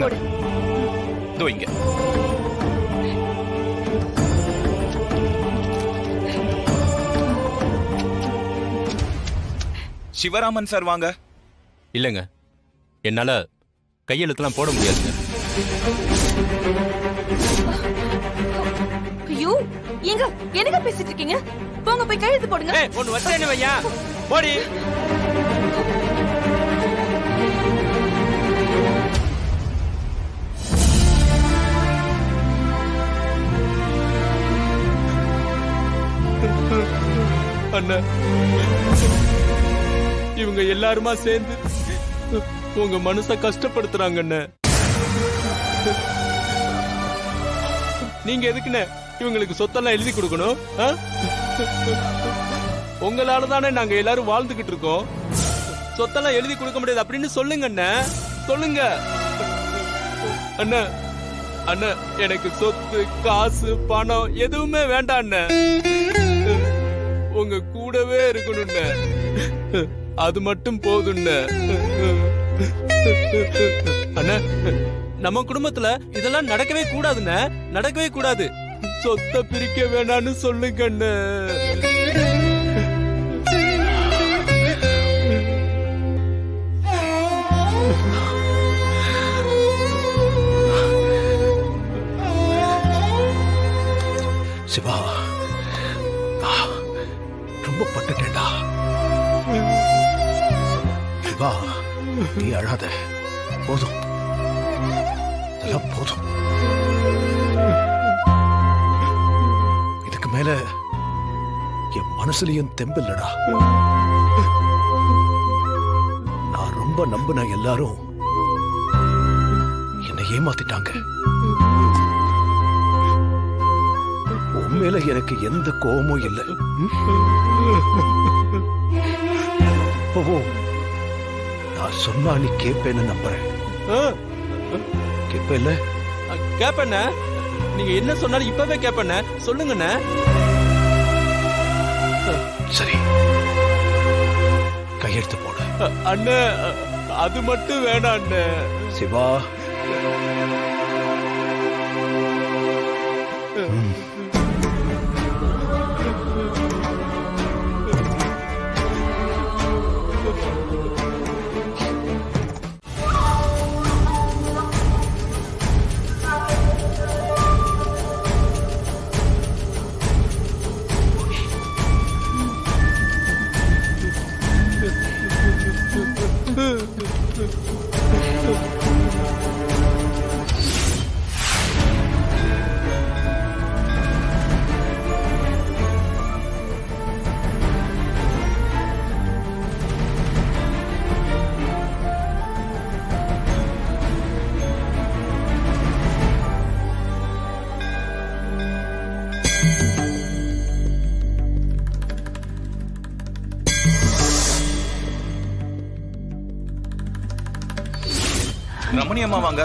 போடு. இதோ இங்க. சிவராமன் சார் வாங்க. இல்லைங்க, என்னால கையெழுத்துலாம் போட முடியாதுங்க. ஐயோ, எங்க என்னங்க பேசிட்டு இருக்கீங்க? போங்க போய் கையெழுத்து போடுங்க. ஒன்னு வச்சேன்னு வையா, போடி. அண்ணா, இவங்க எல்லாருமா சேர்ந்து உங்க மனச கஷ்டப்படுத்துறாங்க அண்ணா. நீங்க எதுக்குண்ணே இவங்களுக்கு சொத்தெல்லாம் எழுதி கொடுக்கணும்? உங்களால தானே நாங்க எல்லாரும் வாழ்ந்துகிட்டு இருக்கோம். சொத்தெல்லாம் எழுதி கொடுக்க முடியாது அப்படின்னு சொல்லுங்க அண்ணா, சொல்லுங்க அண்ணா. அண்ணா, எனக்கு சொத்து காசு பணம் எதுவுமே வேண்டாம் அண்ணா. உங்க கூடவே இருக்கணும்னு, அது மட்டும் போதும்னு. அண்ணா, நம்ம குடும்பத்துல இதெல்லாம் நடக்கவே கூடாதுன்னு, நடக்கவே கூடாது. சொத்தை பிரிக்க வேணான்னு சொல்லுங்க அண்ணா. சிவா, ரொம்ப பட்டுட்டேன்டா. சிவா, நீ அழாத, போதும், அதெல்லாம் போதும். இதுக்கு மேல என் மனசுலயும் தெம்பில்லடா. நான் ரொம்ப நம்பின எல்லாரும் என்னை ஏமாத்திட்டாங்க. உண்மையில எனக்கு எந்த கோபமும் இல்லை. நான் சொன்னா நீ கேப்பேன்னு நம்புறேன். கேப்பேல்ல? கேப்பண்ண, நீங்க என்ன சொன்னாலும் இப்பவே கேப்பண்ண, சொல்லுங்கண்ண. சரி, கையெழுத்து போடு. அண்ணே, அது மட்டும் வேணாம் அண்ணே. சிவா, ரமணி அம்மா வாங்க.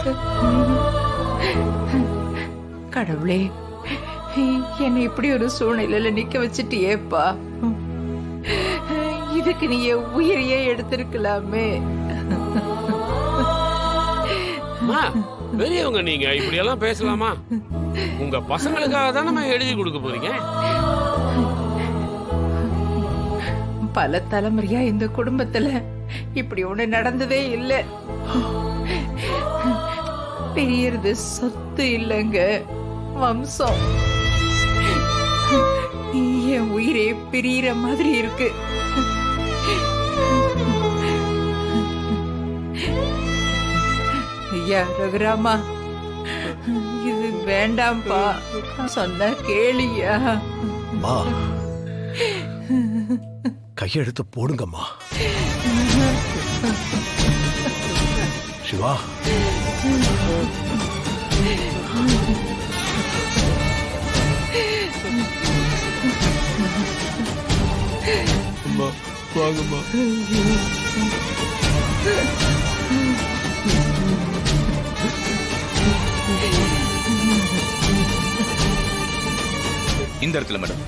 கடவுளே, என்னை இப்படி ஒரு சூழ்நிலையில நிக்க வச்சுட்டியேப்பா. இதுக்கு நீ உயிரையே எடுத்திருக்கலாமே. பெரியவங்க, நீங்க இப்படி எல்லாம் பேசலாமா? உங்க பசங்களுக்காக தான் நம்ம எழுதி கொடுக்க போறீங்க. பல தலைமுறையா இந்த குடும்பத்துல இப்படி ஒண்ணு நடந்ததே இல்லை. பிரியறது சொத்து இல்லைங்க, வம்சம். என் உயிரே பிரியற மாதிரி இருக்கு. ஐயா ரகுராமா, இது வேண்டாம்பா, சொன்ன கேளியா. கையெழுத்து போடுங்கம்மா. சிவா, அம்மா வாங்கம்மா. இந்த இடத்துல மேடம்.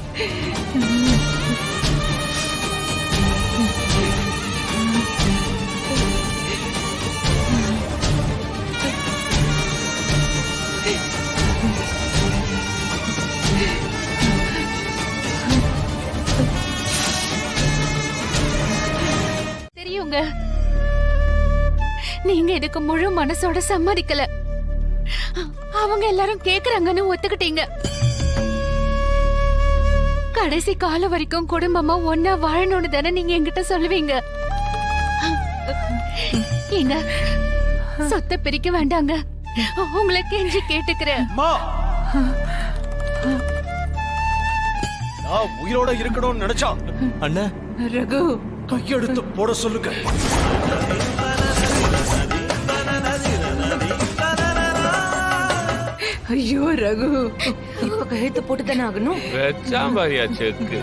வேண்டாங்க. நீங்க இதுக்கு முழு மனசோட சம்மதிக்கல. அவங்க எல்லாரும் கேக்குறாங்கன்னு ஒத்துக்கிட்டீங்க. கடைசி காலம் வரைக்கும் குடும்பமா ஒன்னா வாழணும்னு தானே நீங்க என்கிட்ட சொல்லுவீங்க. ஏங்க, சொத்தை பிரிக்க வேண்டாங்க. உங்களை கெஞ்சி கேட்டுக்கிறேன். அம்மா, நான் உயிரோட இருக்கணும்னு நினைச்சா அண்ணா ரகு, கையெடுத்து போட சொல்லுங்க. ஐயோ ரகு, இப்ப கழுத்து போட்டு தானே ஆகணும். வச்சான் பாரியா செக்கு.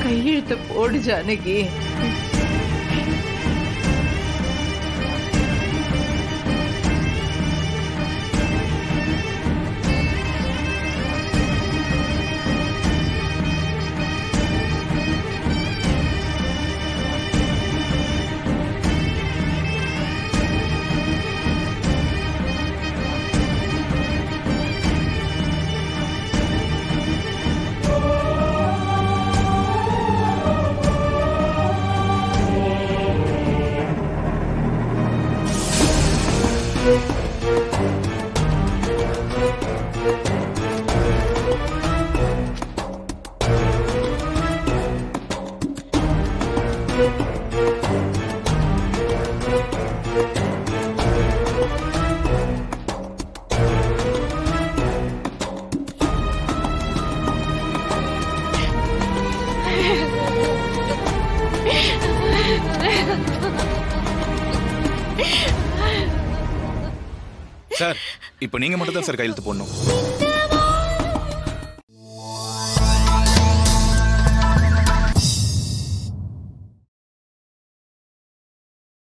கையெழுத்த போடு ஜானகி. சார், இப்போ நீங்க மட்டும் தான் சார் கையெழுத்து போடணும்.